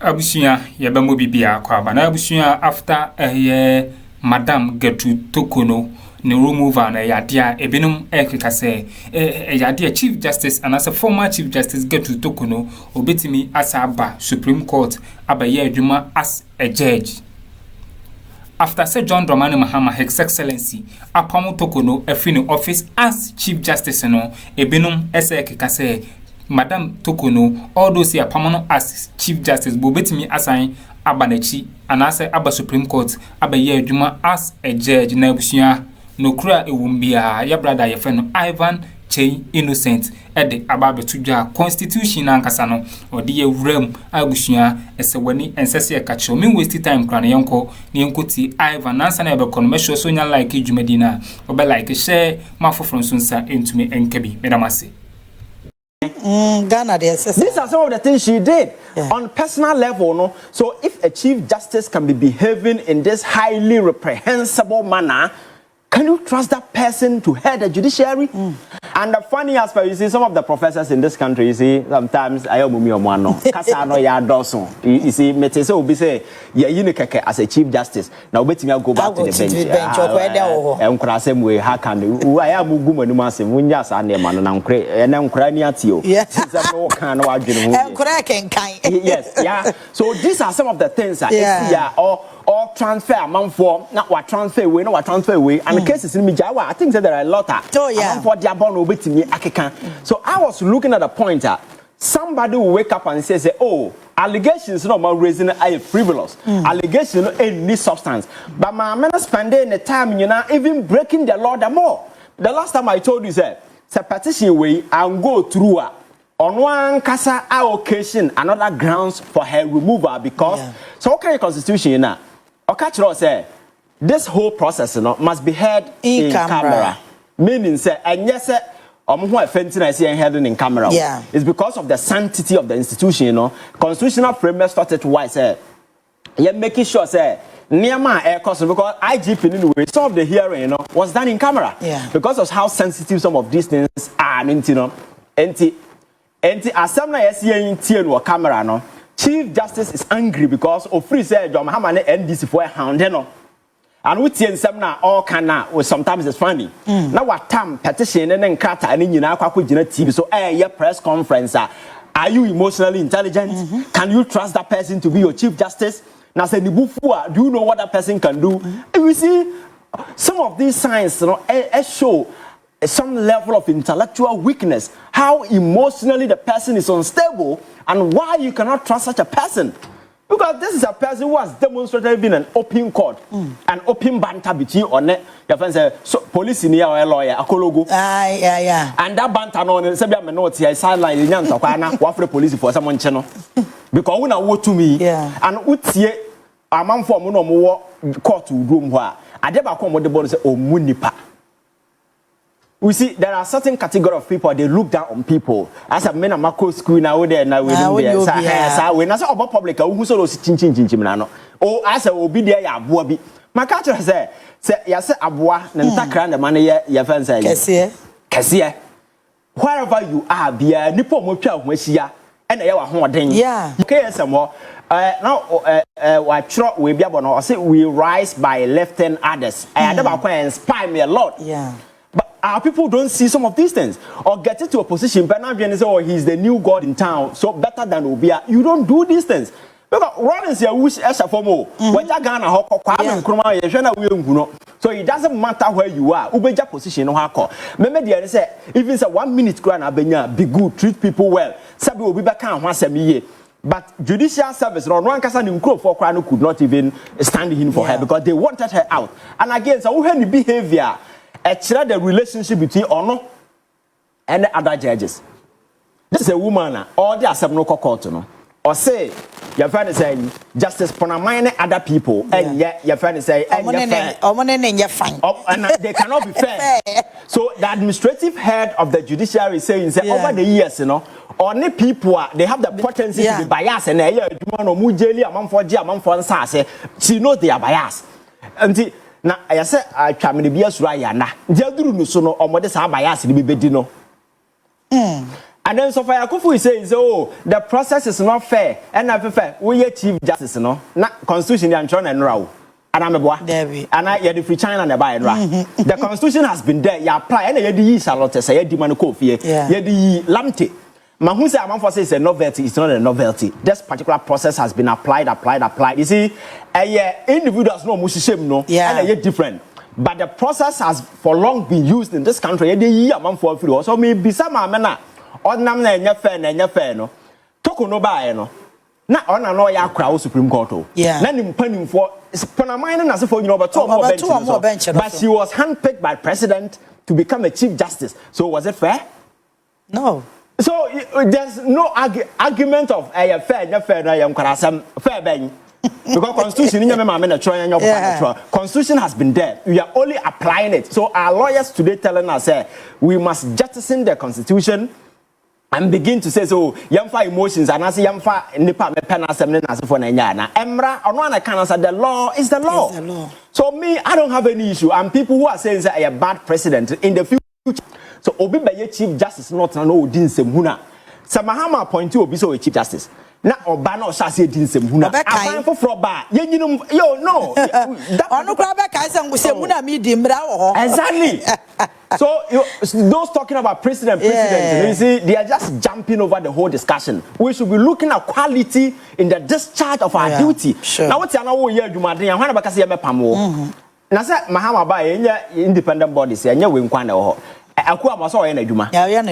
Abusuya yabamo bibia kwa bana abusuya after Madam Torkono ne removal na yadia ebenum ekeka se yadia Chief Justice and as a former Chief Justice Torkono obetimi asaba Supreme Court abaye adwuma as a judge. After Sir John Prez.Mahama, His Excellency, Apamo Torkono efini office as Chief Justice no ebenum ekeka se Madam Torkono, all those here permanent as Chief Justice, Bobetimi assign Abanechi, and as Abba Supreme Court, Abba Yeduma as a judge, Nebusia, no cra ewumbia, ya brother, your friend Ivan Che Innocent, at the Ababe Tuja Constitution and Casano, or the realm Abusia, as a winning and Sessia Catcho, mean wasted time, Cranny Uncle, Niankuti, Ivan, Nansan ever commercial Sonia like Medina, or by like a share, Mafo from Sunsa into me and Kebi, Medamasi. Ghana, these are some of the things she did on personal level. No, so if a Chief Justice can be behaving in this highly reprehensible manner, can you trust that person to head the judiciary? And the funny aspect, you see, some of the professors in this country, you see, sometimes I am no, Kasano ya doson. You see, Metese will be say, yeah, you as a Chief Justice. Now, wait me go back to the bench. I'm crossing way. How can you? I am Muguman Masim, Winyas and Neman, and I'm crazy, and I'm crying at you. Yes, yes, yeah. So these are some of the things that or transfer amount for not what transfer way, no what transfer way, and the cases in Mijawa. I think that there are a lot of for their bond over to me. So I was looking at a point that somebody will wake up and say, oh, allegations no more raising a frivolous allegations no any substance, but my man spending the time even breaking the law the more. The last time I told you that it's a petition way and go through on one casa allocation another grounds for her removal because so okay constitution now. Okachiro say this whole process must be heard in camera. Meaning say and yes who offending I see and heard in camera. It's because of the sanctity of the institution, Constitutional framework started wise making sure say Niama air cost because IGP anyway some of the hearing was done in camera. Because of how sensitive some of these things are Enti assembly SCN or camera no. Chief Justice is angry because of free said Prez.Mahama and NDC for a hound and we see some now all can now sometimes it's funny. Now what time petition and then cut and in TV so your press conference are you emotionally intelligent? Can you trust that person to be your Chief Justice? Now say do you know what that person can do? And we see some of these signs show some level of intellectual weakness, how emotionally the person is unstable, and why you cannot trust such a person. Because this is a person who has demonstrated being an open court, an open banter between on it. Your friend said, so police in here or a lawyer, a cologo. And that banter on it, Sabia Menoti, I sideline in Yan Tokana, what for police for someone channel. Because when I walk to me, and Utie, a man for Muno more court room where I never come with the body say, oh, Munipa. We see there are certain category of people they look down on people. As a men a school now there now we na say about public who so chin na oh as a obi there ya aboa bi maka tell say ya say aboa na ntakra na man ya fan say kese wherever you are bia nipo mo twa ho ahia e na ye wa hoden okay some now wa tro we bia bono say we rise by lifting others I never quite inspire me a lot. Our people don't see some of these things or get into a position, but now say, oh, he's the new God in town, so better than Obia. You don't do these things. Because Ron is your wish as a formal. When you Ghana, so it doesn't matter where you are. Ubeja position no hako. Remember the say even say 1 minute grant abenya be good, treat people well. Sabi obi ba kan ho asemiye. But judicial service, Ron Kasa Nimkro for Krano could not even stand in for her because they wanted her out. And again, so any behavior. The relationship between Ono and the other judges. This is a woman, all the assembly court, or say your friend is saying justice for other people, and yet your friend is saying, and they cannot be fair. So the administrative head of the judiciary is saying, over the years, only people they have the potency to be biased, and she knows they are biased. Na I say I chamini bias raya na. Jaduru no so no omode sa bias ni bebedi no. And then so far Akuffo is saying, oh, the process is not fair. And I prefer we Chief Justice, no, not constitution and John and Rao. And I'm a boy. And I had the free China and the buy. The constitution has been there. You apply and you do Charlotte say demand coffee. You do lamte. Mahun say among for say it's a novelty. It's not a novelty. This particular process has been applied. You see, individuals no musishim no, and they different. But the process has for long been used in this country. So maybe some amena. Ordinam na enye fair no. Torkono ba no. Na ona no ya kra Supreme Court o. Na ni mpanimfo Ponamine na se for but two more bench. But she was handpicked by president to become a chief justice. So was it fair? No. So there's no argument of fair na yam kra fair ben. Because constitution has been there. We are only applying it. So our lawyers today telling us we must jettison the constitution and begin to say so yamfa emotions and as yamfa nipa me pen asem na asefo na nya na emra ono na kan say the law is the law. So me I don't have any issue, and people who are saying say a bad president in the future, so obi be chief justice not na no din sem huna Mahama appoint obi so chief justice na oba na o sha say din sem huna afan foforo ba yenyinum yo no onu kra be kai say sem huna me di mra wo. Exactly. So those talking about president, you see, they are just jumping over the whole discussion. We should be looking at quality in the discharge of our duty. Sure. Now what's another year Jumadin and when bakasi me pamo. Na say Mahama ba independent bodies enya we nkwana ho. Akuffo so ye na adwuma.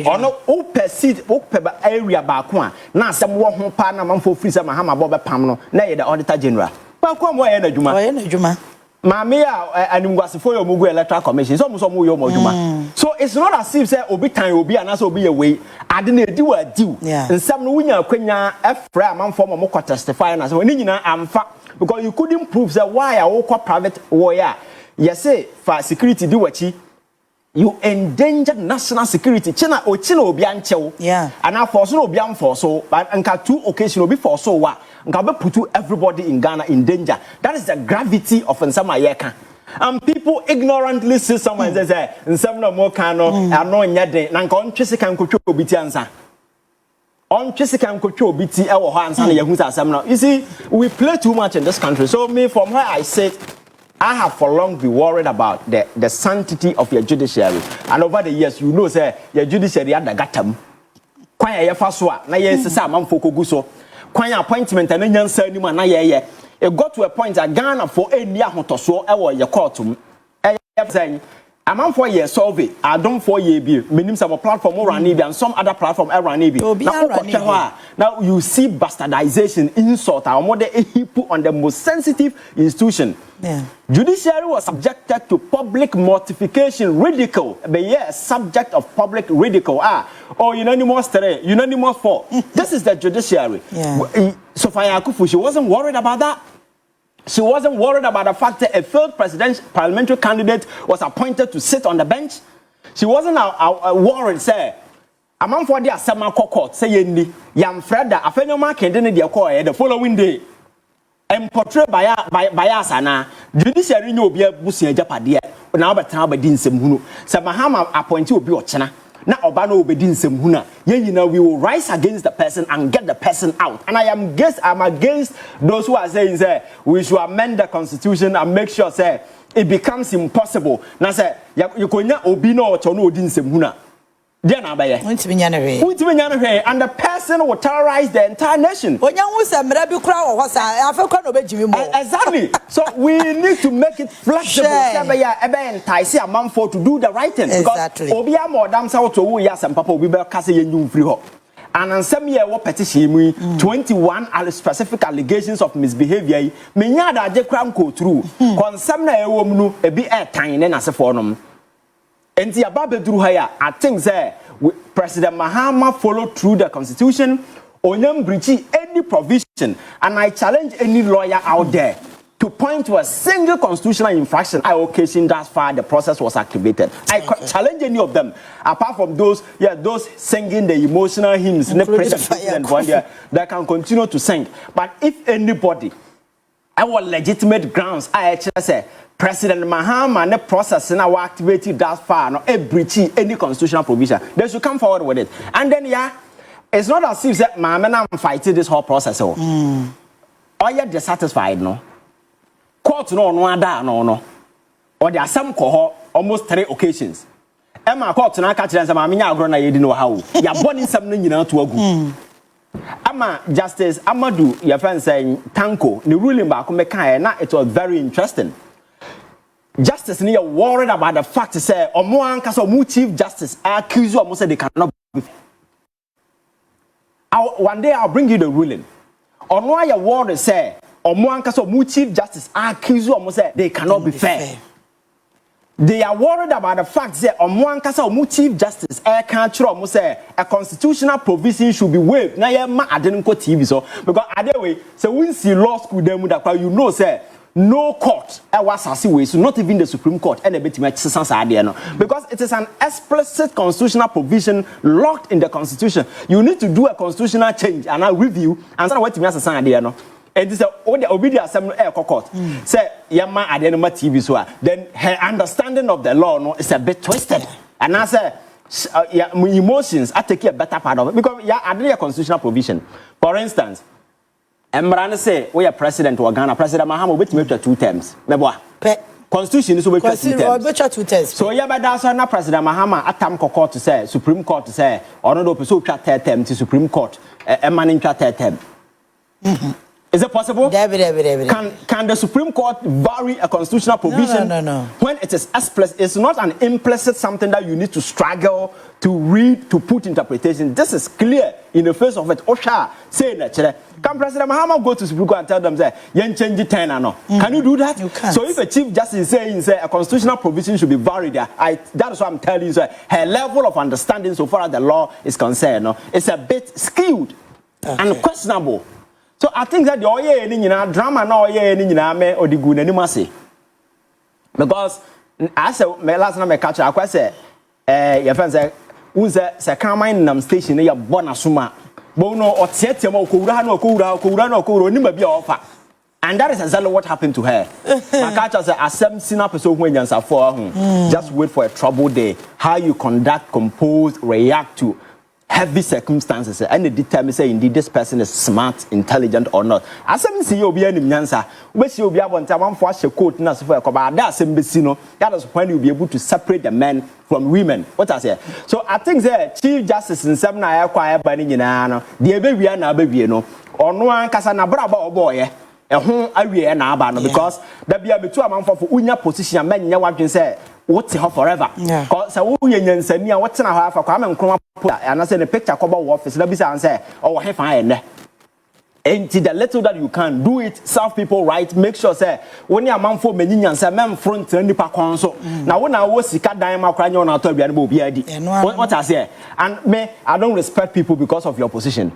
Ono o perceive o peba area ba ko a na asem wo ho pa na manfo free say Mahama bo be pam no na ye the auditor general. Ba ko mo ye na adwuma. O ye na adwuma. Mami animguasifo yo mugu electoral commission so mo yo mo adwuma. So it's not as if say obi tan obi anase obi ye we ade na edi wa diu nsam no wunya kwanya efra amanfo mo ko testify na so ni nyina amfa because you couldn't prove say why a wo private warrior yes say for security di wachi you endangered national security china obi anchew and force no obi amforso but nka two occasion obi forso wa nka be put everybody in Ghana in danger. That is the gravity of nsama yeka. And people ignorantly see someone say nsam no mo kan no ano nyade na nka ontwese kan kotwa obi ti ansa ontwese kan kotwa obi ti e wo ho ansa na yehu asam no. You see, we play too much in this country. So me from where I sit, I have for long been worried about the sanctity of your judiciary. And over the years, you know, say your judiciary had the gatam. Kwanya ye faswa na ye sisa manfo koguso. Kwanya appointment and nyansa anima na ye. It got to a point that Ghana for any ahotoso e wo ye court saying amount for year survey I don't for year be minim some platform Ranibi and some other platform Ranibi. Now you see bastardization, insult, our mother put on the most sensitive institution. Judiciary was subjected to public mortification, ridicule. But yes, subject of public ridicule. Unanimous 3, unanimous 4. This is the judiciary. So for Akuffo, she wasn't worried about that. She wasn't worried about the fact that a failed parliamentary candidate was appointed to sit on the bench. She wasn't worried, say, among for the Asama court, say, Yam Freda, a phenomenon can the following day. And portrayed by us, Anna, judiciary no be a bussy japadia, now but now by Din Semhunu. So Mahama appointed to be Ochana. Now Obano Bedin Semhuna. We will rise against the person and get the person out. And I'm against those who are saying we should amend the constitution and make sure it becomes impossible. Now say you could obino or chono din semhuna. And the person will terrorize the entire nation. Exactly. So we need to make it flexible to do the right thing. Exactly. And some year what petition 21 specific allegations of misbehavior. Menya da je kram ko through. Konsam na ewom no e bi airtime na se for no. Enti ababeduru haya, I think Prez.Mahama followed through the constitution, onyam breaching any provision, and I challenge any lawyer out there to point to a single constitutional infraction I occasion that far the process was activated. I challenge any of them, apart from those singing the emotional hymns, that can continue to sing. But if anybody, our legitimate grounds, I actually say, Prez.Mahama and the process now activated that far, no breaching any constitutional provision. They should come forward with it. And then it's not as if that my man fighting this whole process. Or you dissatisfied, no? Court no ada no. Or there are some cohort almost 3 occasions. Emma court na catch them my nya agro na ye di know how. Ya born in something you know to agu. Ama Justice Amadou, your friend saying Tanko, the ruling back na it was very interesting. Justice near worried about the fact to say or more anchors or Chief Justice accuse you almost say they cannot be. One day I'll bring you the ruling. Or why your worried say or more anchors or Chief Justice accuse you almost say they cannot be fair. They are worried about the fact that Chief Justice can't almost say a constitutional provision should be waived. Now I didn't go TV so because other way so when see law school them that you know say no court so not even the Supreme Court and a bit because it is an explicit constitutional provision locked in the Constitution. You need to do a constitutional change and a review and so what to me and this is all the obedience court. Say Yama Adenoma TV so then her understanding of the law no is a bit twisted. And I say emotions I take a better part of it because I did a constitutional provision. For instance, Embrana say we are president or Ghana Prez.Mahama which make 2 terms. Constitution is over 2 terms. So yeah, but that's not Prez.Mahama atam court to say Supreme Court to say or no so 3rd term to Supreme Court manning 3rd term. Is it possible? Can the Supreme Court vary a constitutional provision? No. When it is explicit, it's not an implicit something that you need to struggle to read, to put interpretation. This is clear in the face of it. Osha say that. Can Prez.Mahama go to Supreme Court and tell them, say, you change it 10 or no? Can you do that? You can't. So if a Chief Justice is saying a constitutional provision should be varied, that is what I'm telling you. Sir, her level of understanding so far as the law is concerned, no, it's a bit skewed and questionable. So I think that the oye ni nyina drama na oye ni nyina me odigu nanim ase. Because I say me last na me catch akwa say your friend say unse se kan man nam station ya bona suma. Bo no otiatia ma okowura na okowura ni ma bia ofa. And that is exactly what happened to her. My catcher said asem sina person who nyansa for just wait for a troubled day. How you conduct, compose, react to heavy circumstances and they determine say indeed this person is smart, intelligent or not. As I see you be any nyansa, we see you be able to for a quote na so for that is when you'll be able to separate the men from women. What I say. So I think that Chief Justice in 7 na acquire by no the baby na baby no or no one kasa na braba boy awie na aba no because that be abetu amanfo for unya position men nya wadwen say what's her forever because so we nyansani a what's na ha afa kwa Akroma and I say the picture cover office that be say oh he fine and the little that you can do it serve people right make sure say when you amanfo meni nyansa men front nipa kon so na when I was sika dan ma kwanya na to bia na obi adi what I say and me I don't respect people because of your position.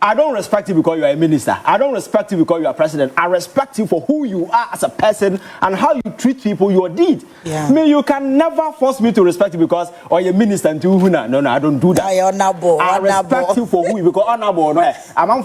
I don't respect you because you are a minister. I don't respect you because you are president. I respect you for who you are as a person and how you treat people, your deed. Yeah. I mean, you can never force me to respect you because you're a minister and no, I don't do that. I respect you for who you because honorable. No, I'm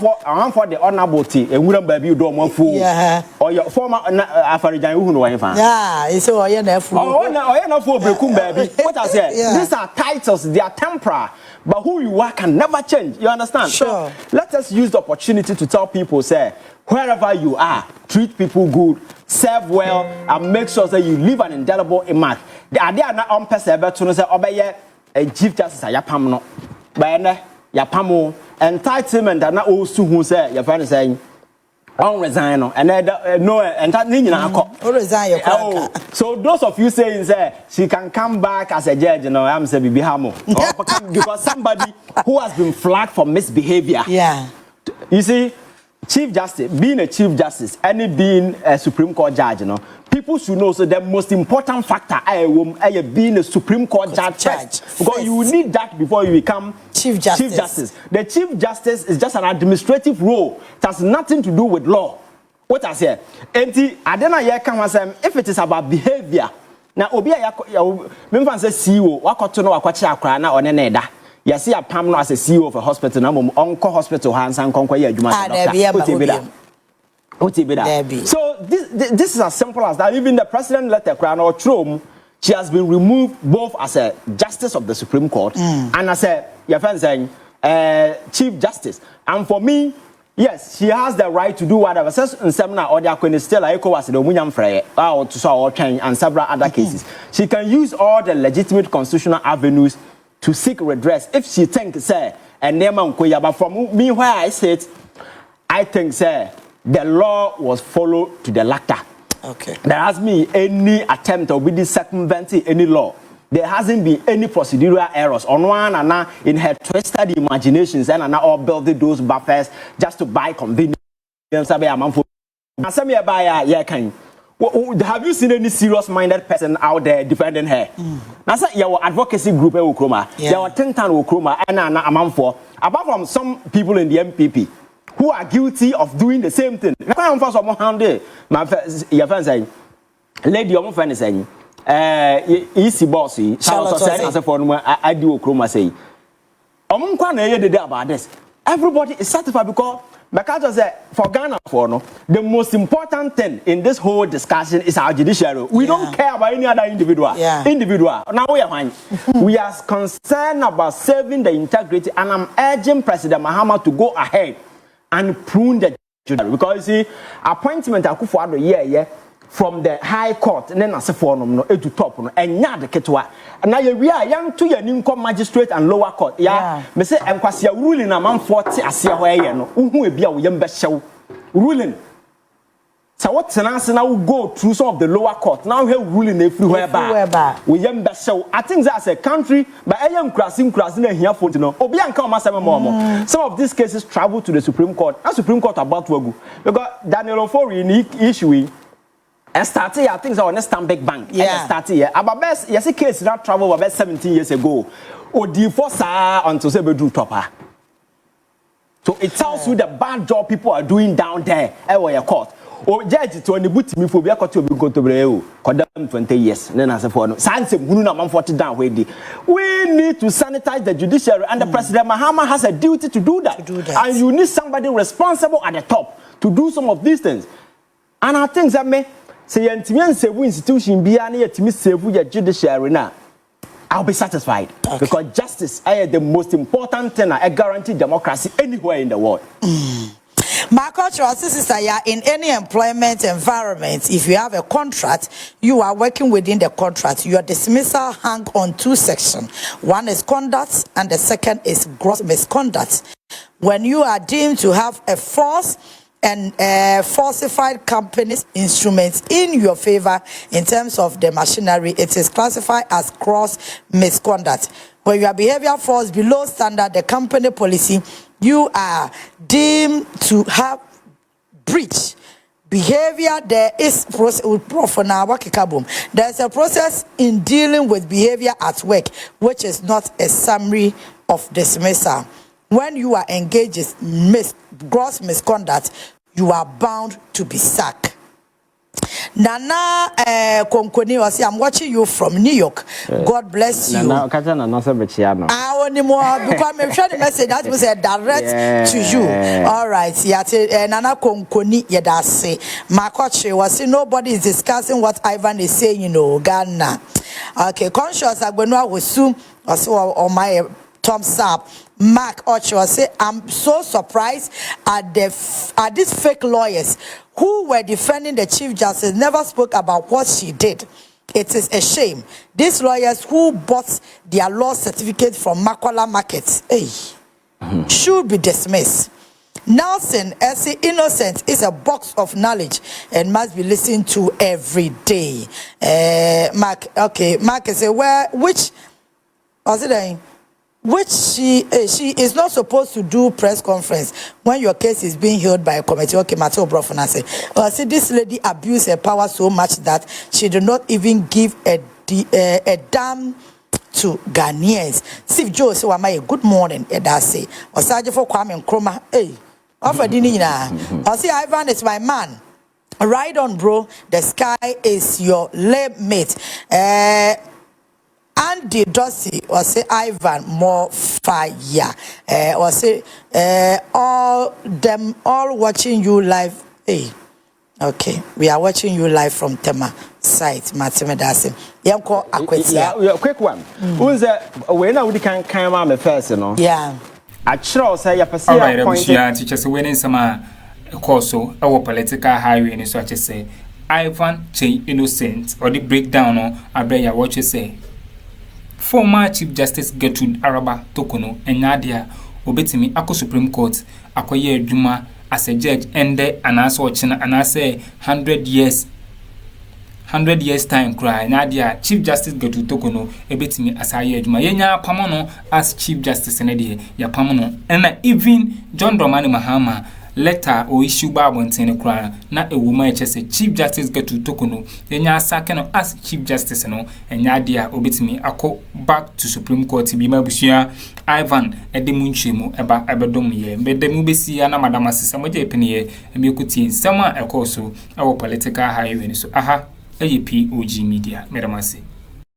for the honorable tea. And we don't baby you don't want fool. Yeah. Or your former Afarijan who know anything. Yeah, it's all you're not fool. You're not fool, baby. What I say? These are titles. They are temporary. But who you are can never change. You understand? Sure. So let us use the opportunity to tell people, say, wherever you are, treat people good, serve well, and make sure that you leave an indelible image. The idea not on person to say, obey a Chief Justice yapam no, but yapamo entitlement and not also who say your friend is saying. On resign and no and that resign. So those of you saying say she can come back as a judge, you know, I'm saying because somebody who has been flagged for misbehavior. Yeah. You see, Chief Justice, being a Chief Justice, and being a Supreme Court judge, you know, people should know so the most important factor being a Supreme Court judge first. Because you need that before you become Chief Justice. The Chief Justice is just an administrative role. It has nothing to do with law. What I say? If it is about behavior, now obi ya memfa say CEO wakoto no wakwachi akra na one na eda. You see a Pam as a CEO of a hospital, now Uncle Hospital hands and conquer your So this is as simple as that. Even the president let the crown or Trump, she has been removed both as a justice of the Supreme Court and as a your friend saying Chief Justice. And for me, yes, she has the right to do whatever. Says in seminar or the Queen still like was the Munyam Frey to saw and several other cases. She can use all the legitimate constitutional avenues to seek redress if she thinks, say, and Neman Koya. But from me, where I said, I think, say, the law was followed to the letter. Okay. There hasn't been any attempt to be circumventing any law. There hasn't been any procedural errors on one and in her twisted imaginations and all building those buffers just to buy convenience. Have you seen any serious-minded person out there defending her? That's your advocacy group, Akroma. Your 10 Akroma and Amamfo. Apart from some people in the MPP who are guilty of doing the same thing. My friend saying, lady, your friend is saying. Easy bossy. Addo Akroma say. About this. Everybody is certified because for Ghana the most important thing in this whole discussion is our judiciary. We don't care about any other individual. Now we are fine. We are concerned about saving the integrity, and I'm urging Prez.Mahama to go ahead and prune the judiciary because you see appointment Akuffo from the High Court and then as a forum no to top no enya de ketwa na ye wi a yan to your income magistrate and lower court me say enkwase ruling na man 40 ase ho ye no uhu e bia wo yem be hyew ruling so what tenance now go through some of the lower court now we ruling everywhere ba we yem be hyew. I think that as a country but ayem krasi na hia font no obi anka o masem mo some of these cases travel to the Supreme Court and Supreme Court about to go because Daniel Ofori ni issue and started, I think, on a Stanbic Bank. And started here. About best, yes, a case that traveled about 17 years ago. Or the first until say do topper. So it tells you the bad job people are doing down there. Where your court. Or judge to only put me for be a court to be go to Breu. Condemn 20 years. Then as a for no. Sanse Mununa man 40 down where we need to sanitize the judiciary, and the Prez.Mahama has a duty to do that. And you need somebody responsible at the top to do some of these things. And I think that may. Say institution be your judiciary now, I'll be satisfied because justice is the most important thing I guarantee democracy anywhere in the world. My cultural sister, in any employment environment, if you have a contract, you are working within the contract. Your dismissal hang on two sections. One is conduct and the second is gross misconduct. When you are deemed to have a false and falsified companies instruments in your favor in terms of the machinery, it is classified as gross misconduct. When your behavior falls below standard, the company policy, you are deemed to have breach behavior. There is process. There's a process in dealing with behavior at work, which is not a summary of dismissal. When you are engaged in gross misconduct, you are bound to be sacked. Nana Konkoni was I'm watching you from New York. God bless you. Nana, because I'm trying to message that was a direct to you. All right, Nana Konkoni yedase. My coach was saying nobody is discussing what Ivan is saying, you know, Ghana. Okay, conscious Agbenua was soon also on my thumbs up. Mark Ocho say, I'm so surprised at these fake lawyers who were defending the Chief Justice never spoke about what she did. It is a shame. These lawyers who bought their law certificate from Makola Markets should be dismissed. Nelson, as innocent, is a box of knowledge and must be listened to every day. Mark, okay, Mark is which was it saying? Which she is not supposed to do press conference when your case is being held by a committee. Okay, Mato Brofana say, see, this lady abused her power so much that she did not even give a damn to Ghanaians. Steve Joe say, "Wamaye, good morning." Eda say, "Osaje for Kwame Akroma, hey, offer dinner na." I say, "Ivan is my man." Right on, bro. The sky is your mate. Andy Dorsey or say Ivan more fire or say all watching you live. Hey, okay, we are watching you live from Tema site. Matemedasi. Yeah, quick one. Who's that? When I would can come on the first, you know? Yeah. Achro say ya pese ya point teachers winning some course our political highway ni so say Ivan Ch innocent or the breakdown on abeya what you say former Chief Justice Gertrude Araba Torkono enyadia obetimi akọ Supreme Court akoye adwuma as a judge ende anaso ochina anase 100 years time cry nadia Chief Justice Gertrude Torkono ebetimi asaye adwuma yenya pamono as Chief Justice ne ya pamono na even John Dramani Mahama letter or issue babonten cry na a woman say Chief Justice Gertrude Torkono yenya sakeno as Chief Justice no enyadia obetimi akọ back to Supreme Court bi mabusua Ivan edemunchemu eba ebedom ye bedemu besi na madam asesa moje peniye emekuti nsama ekoso our political highway so aha POG Media. Madam Asi.